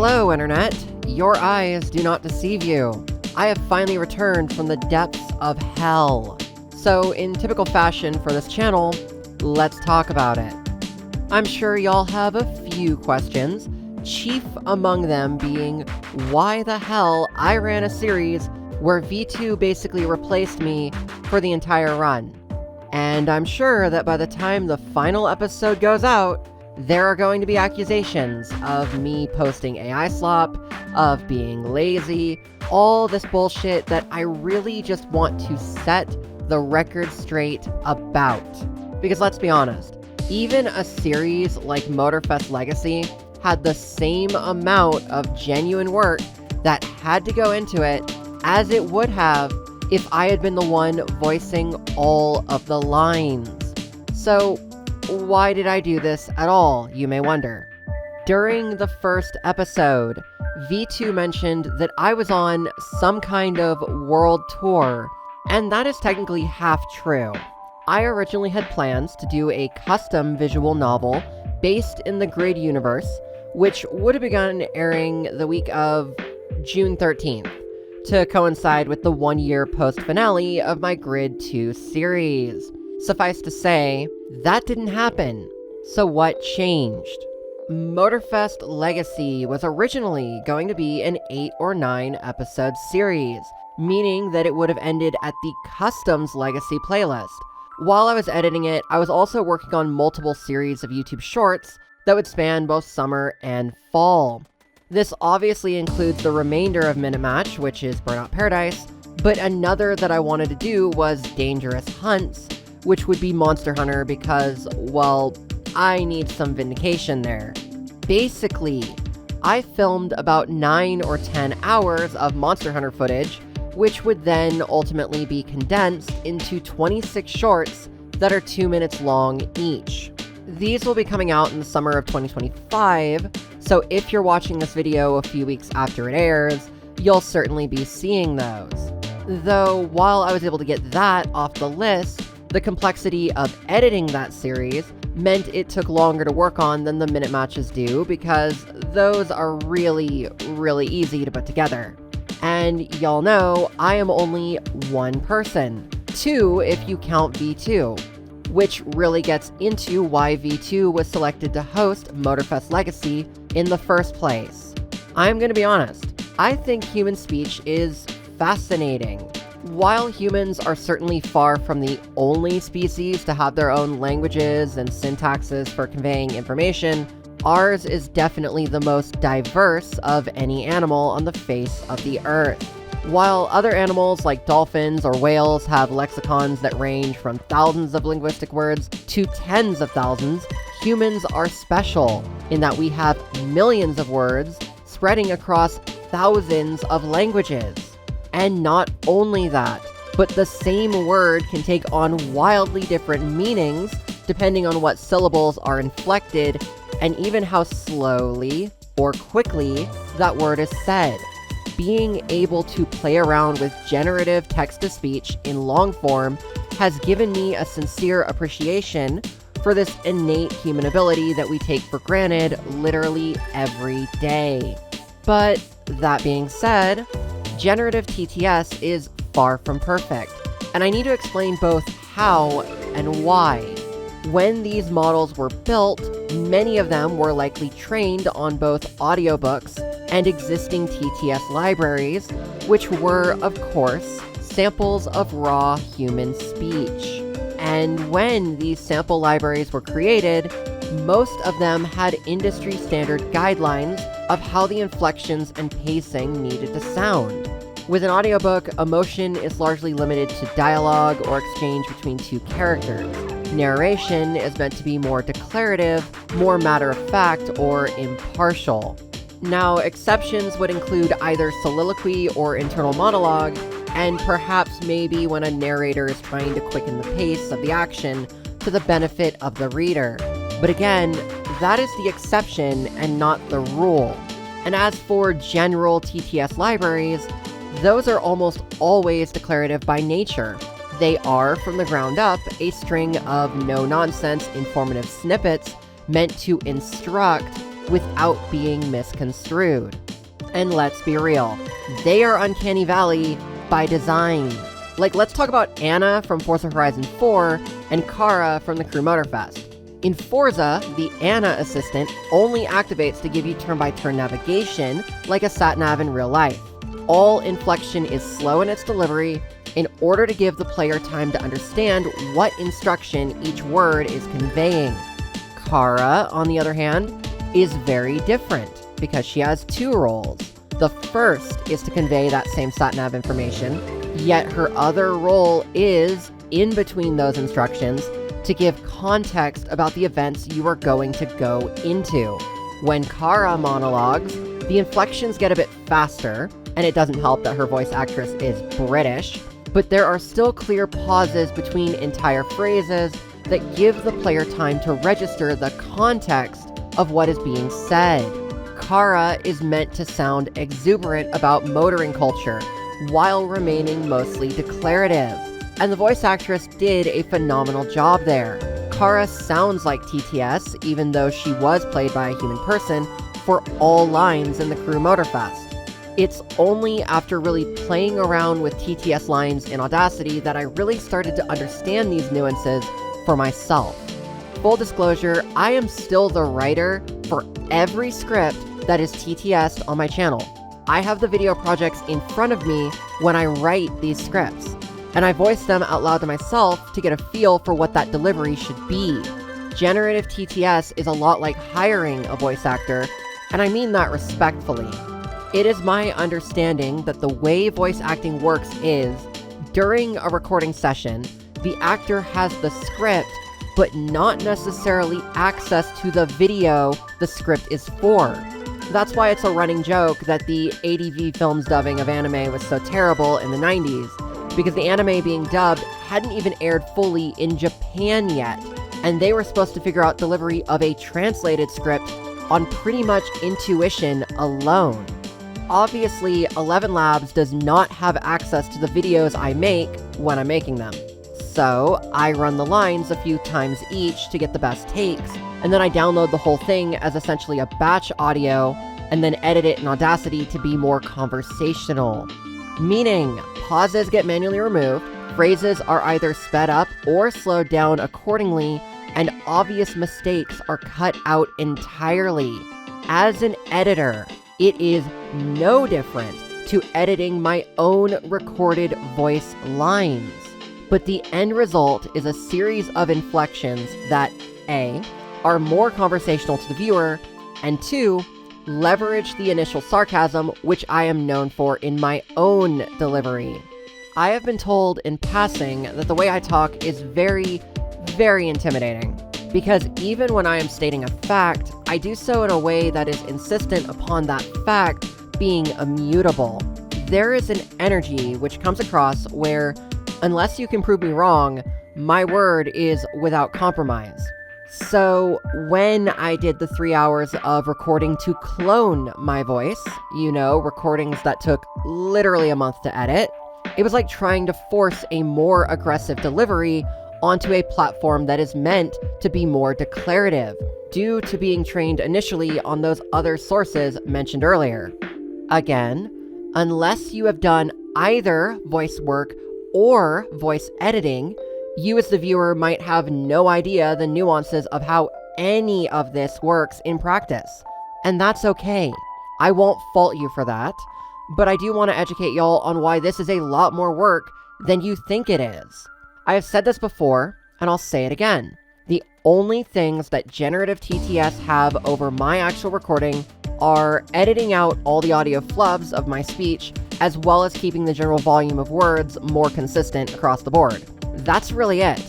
Hello, Internet. Your eyes do not deceive you. I have finally returned from the depths of hell. So, in typical fashion for this channel, let's talk about it. I'm sure y'all have a few questions, chief among them being why the hell I ran a series where V2 basically replaced me for the entire run. And I'm sure that by the time the final episode goes out, there are going to be accusations of me posting AI slop, of being lazy, all this bullshit that I really just want to set the record straight about. Because let's be honest, even a series like Motorfest Legacy had the same amount of genuine work that had to go into it as it would have if I had been the one voicing all of the lines. So, why did I do this at all, you may wonder? During the first episode, V2 mentioned that I was on some kind of world tour, and that is technically half true. I originally had plans to do a custom visual novel based in the Grid universe, which would have begun airing the week of June 13th, to coincide with the 1-year post-finale of my Grid 2 series. Suffice to say, that didn't happen. So what changed? Motorfest Legacy was originally going to be an 8 or 9 episode series, meaning that it would have ended at the Customs Legacy playlist. While I was editing it, I was also working on multiple series of YouTube shorts that would span both summer and fall. This obviously includes the remainder of Minute Match, which is Burnout Paradise, but another that I wanted to do was Dangerous Hunts, which would be Monster Hunter because, well, I need some vindication there. Basically, I filmed about 9 or 10 hours of Monster Hunter footage, which would then ultimately be condensed into 26 shorts that are 2 minutes long each. These will be coming out in the summer of 2025, so if you're watching this video a few weeks after it airs, you'll certainly be seeing those. Though, while I was able to get that off the list, the complexity of editing that series meant it took longer to work on than the Minute Matches do, because those are really, really easy to put together. And y'all know, I am only one person. 2 if you count V2. Which really gets into why V2 was selected to host Motorfest Legacy in the first place. I'm gonna be honest, I think human speech is fascinating. While humans are certainly far from the only species to have their own languages and syntaxes for conveying information, ours is definitely the most diverse of any animal on the face of the earth. While other animals like dolphins or whales have lexicons that range from thousands of linguistic words to tens of thousands, humans are special in that we have millions of words spreading across thousands of languages. And not only that, but the same word can take on wildly different meanings depending on what syllables are inflected and even how slowly or quickly that word is said. Being able to play around with generative text-to-speech in long form has given me a sincere appreciation for this innate human ability that we take for granted literally every day. But that being said, generative TTS is far from perfect, and I need to explain both how and why. When these models were built, many of them were likely trained on both audiobooks and existing TTS libraries, which were, of course, samples of raw human speech. And when these sample libraries were created, most of them had industry-standard guidelines of how the inflections and pacing needed to sound. With an audiobook, emotion is largely limited to dialogue or exchange between 2 characters. Narration is meant to be more declarative, more matter-of-fact, or impartial. Now, exceptions would include either soliloquy or internal monologue, and perhaps maybe when a narrator is trying to quicken the pace of the action to the benefit of the reader. But again, that is the exception and not the rule. And as for general TTS libraries, those are almost always declarative by nature. They are, from the ground up, a string of no-nonsense informative snippets meant to instruct without being misconstrued. And let's be real, they are Uncanny Valley by design. Like, let's talk about Anna from Forza Horizon 4 and Kara from the crew Motorfest. In Forza, the Anna assistant only activates to give you turn-by-turn navigation like a sat-nav in real life. All inflection is slow in its delivery in order to give the player time to understand what instruction each word is conveying. Kara, on the other hand, is very different because she has two roles. The first is to convey that same sat-nav information, yet her other role is, in between those instructions, to give context about the events you are going to go into. When Kara monologues, the inflections get a bit faster, and it doesn't help that her voice actress is British, but there are still clear pauses between entire phrases that give the player time to register the context of what is being said. Kara is meant to sound exuberant about motoring culture, while remaining mostly declarative. And the voice actress did a phenomenal job there. Kara sounds like TTS, even though she was played by a human person, for all lines in the crew Motorfest. It's only after really playing around with TTS lines in Audacity that I really started to understand these nuances for myself. Full disclosure, I am still the writer for every script that is TTS on my channel. I have the video projects in front of me when I write these scripts, and I voice them out loud to myself to get a feel for what that delivery should be. Generative TTS is a lot like hiring a voice actor, and I mean that respectfully. It is my understanding that the way voice acting works is, during a recording session, the actor has the script, but not necessarily access to the video the script is for. That's why it's a running joke that the ADV Films dubbing of anime was so terrible in the 90s, because the anime being dubbed hadn't even aired fully in Japan yet, and they were supposed to figure out delivery of a translated script on pretty much intuition alone. Obviously, 11 Labs does not have access to the videos I make when I'm making them. So, I run the lines a few times each to get the best takes, and then I download the whole thing as essentially a batch audio, and then edit it in Audacity to be more conversational. Meaning, pauses get manually removed, phrases are either sped up or slowed down accordingly, and obvious mistakes are cut out entirely. As an editor, it is no different to editing my own recorded voice lines. But the end result is a series of inflections that, A, are more conversational to the viewer, and 2, leverage the initial sarcasm, which I am known for in my own delivery. I have been told in passing that the way I talk is very, very intimidating, because even when I am stating a fact, I do so in a way that is insistent upon that fact being immutable. There is an energy which comes across where, unless you can prove me wrong, my word is without compromise. So when I did the 3 hours of recording to clone my voice, you know, recordings that took literally a month to edit, it was like trying to force a more aggressive delivery onto a platform that is meant to be more declarative, due to being trained initially on those other sources mentioned earlier. Again, unless you have done either voice work or voice editing, you as the viewer might have no idea the nuances of how any of this works in practice. And that's okay. I won't fault you for that, but I do want to educate y'all on why this is a lot more work than you think it is. I have said this before, and I'll say it again. The only things that generative TTS have over my actual recording are editing out all the audio flubs of my speech, as well as keeping the general volume of words more consistent across the board. That's really it,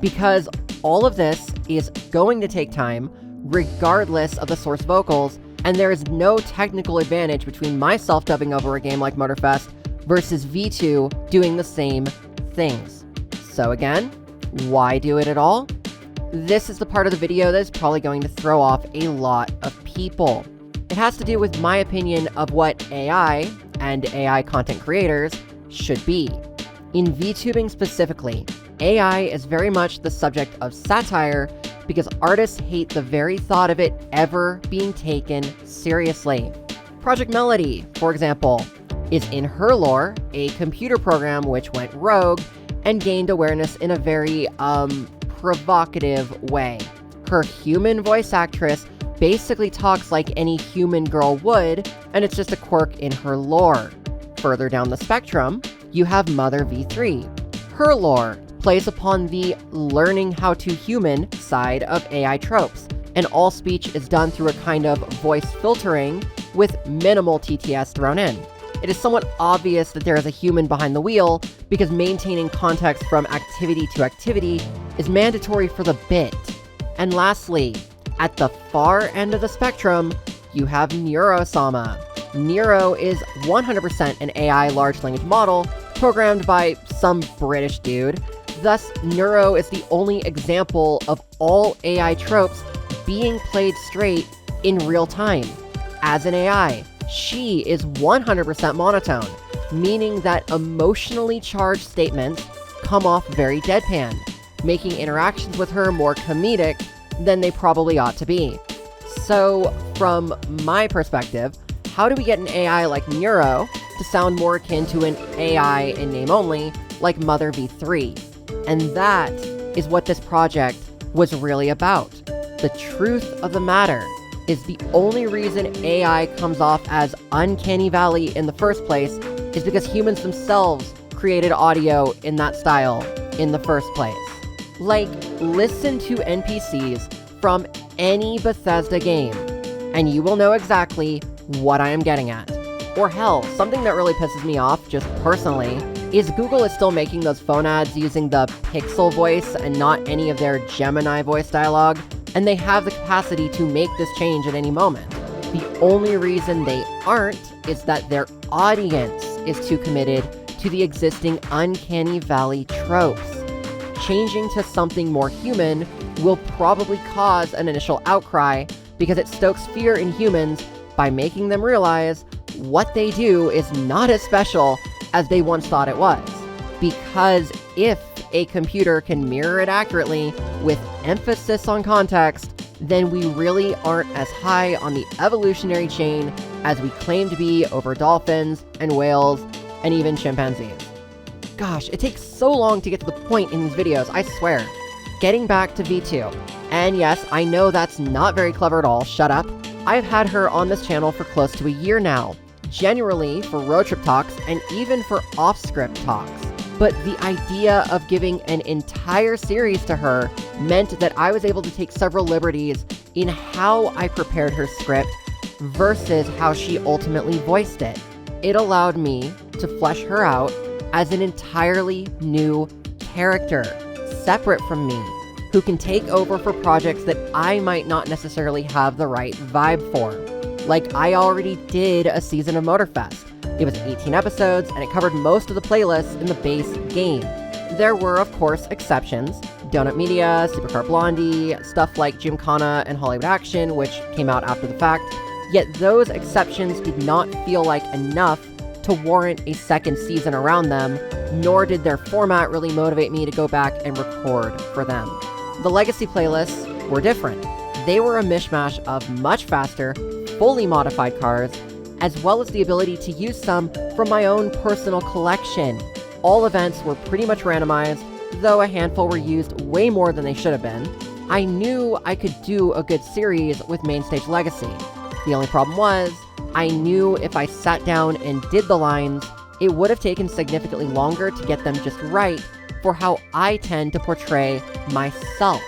because all of this is going to take time, regardless of the source vocals, and there is no technical advantage between myself dubbing over a game like Motorfest versus V2 doing the same things. So again, why do it at all? This is the part of the video that is probably going to throw off a lot of people. It has to do with my opinion of what AI and AI content creators should be. In VTubing specifically, AI is very much the subject of satire because artists hate the very thought of it ever being taken seriously. Project Melody, for example, is in her lore a computer program which went rogue and gained awareness in a very, provocative way. Her human voice actress basically talks like any human girl would, and it's just a quirk in her lore. Further down the spectrum, you have Mother V3. Her lore plays upon the learning how to human side of AI tropes, and all speech is done through a kind of voice filtering with minimal TTS thrown in. It is somewhat obvious that there is a human behind the wheel because maintaining context from activity to activity is mandatory for the bit. And lastly, at the far end of the spectrum, you have Neuro-sama. Nero is 100% an AI large language model programmed by some British dude. Thus, Neuro is the only example of all AI tropes being played straight in real time. As an AI, she is 100% monotone, meaning that emotionally charged statements come off very deadpan, making interactions with her more comedic than they probably ought to be. So, from my perspective, how do we get an AI like Neuro to sound more akin to an AI in name only, like Mother V3? And that is what this project was really about. The truth of the matter is the only reason AI comes off as uncanny valley in the first place is because humans themselves created audio in that style in the first place. Like, listen to NPCs from any Bethesda game, and you will know exactly what I am getting at. Or hell, something that really pisses me off, just personally, is Google is still making those phone ads using the Pixel voice and not any of their Gemini voice dialogue, and they have the capacity to make this change at any moment. The only reason they aren't is that their audience is too committed to the existing uncanny valley tropes. Changing to something more human will probably cause an initial outcry because it stokes fear in humans by making them realize what they do is not as special as they once thought it was. Because if a computer can mirror it accurately with emphasis on context, then we really aren't as high on the evolutionary chain as we claim to be over dolphins and whales and even chimpanzees. Gosh, it takes so long to get to the point in these videos, I swear. Getting back to V2. And yes, I know that's not very clever at all, shut up. I've had her on this channel for close to a year now, generally for road trip talks and even for off-script talks. But the idea of giving an entire series to her meant that I was able to take several liberties in how I prepared her script versus how she ultimately voiced it. It allowed me to flesh her out as an entirely new character, separate from me, who can take over for projects that I might not necessarily have the right vibe for. Like, I already did a season of Motorfest. It was 18 episodes, and it covered most of the playlists in the base game. There were, of course, exceptions. Donut Media, Supercar Blondie, stuff like Gymkhana and Hollywood Action, which came out after the fact. Yet those exceptions did not feel like enough to warrant a second season around them, nor did their format really motivate me to go back and record for them. The Legacy playlists were different. They were a mishmash of much faster, fully modified cars, as well as the ability to use some from my own personal collection. All events were pretty much randomized, though a handful were used way more than they should have been. I knew I could do a good series with Mainstage Legacy. The only problem was, I knew if I sat down and did the lines, it would have taken significantly longer to get them just right for how I tend to portray myself.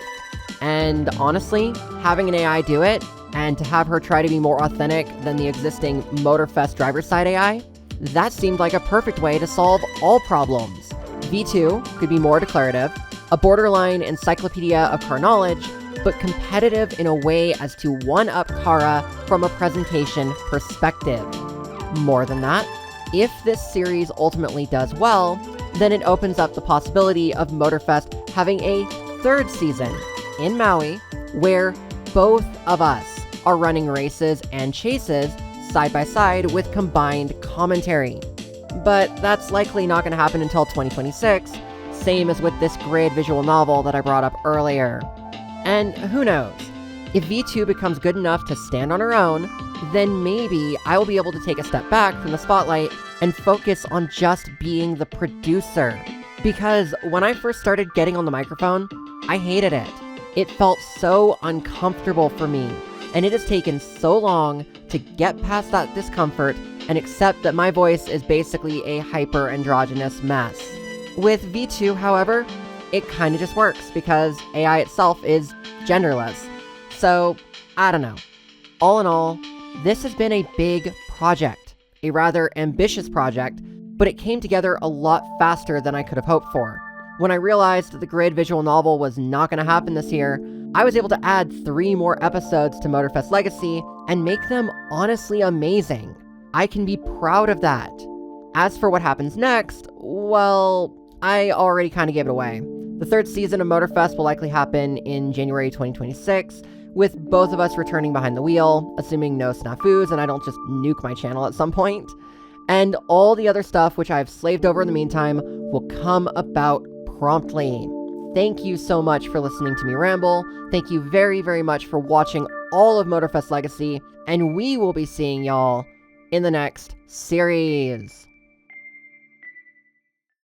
And honestly, having an AI do it, and to have her try to be more authentic than the existing Motorfest driver's side AI, that seemed like a perfect way to solve all problems. V2 could be more declarative, a borderline encyclopedia of car knowledge, but competitive in a way as to one-up Kara from a presentation perspective. More than that, if this series ultimately does well, then it opens up the possibility of Motorfest having a third season in Maui, where both of us are running races and chases side by side with combined commentary. But that's likely not going to happen until 2026, same as with this grid visual novel that I brought up earlier. And who knows? If V2 becomes good enough to stand on her own, then maybe I will be able to take a step back from the spotlight and focus on just being the producer. Because when I first started getting on the microphone, I hated it. It felt so uncomfortable for me, and it has taken so long to get past that discomfort and accept that my voice is basically a hyper-androgynous mess. With V2, however, it kind of just works because AI itself is genderless. So, I don't know. All in all, this has been a big project, a rather ambitious project, but it came together a lot faster than I could have hoped for. When I realized that the grid visual novel was not going to happen this year, I was able to add 3 more episodes to Motorfest Legacy and make them honestly amazing. I can be proud of that. As for what happens next, well, I already kind of gave it away. The 3rd season of Motorfest will likely happen in January 2026, with both of us returning behind the wheel, assuming no snafus and I don't just nuke my channel at some point. And all the other stuff which I've slaved over in the meantime will come about promptly. Thank you so much for listening to me ramble. Thank you very, very much for watching all of Motorfest Legacy, and we will be seeing y'all in the next series.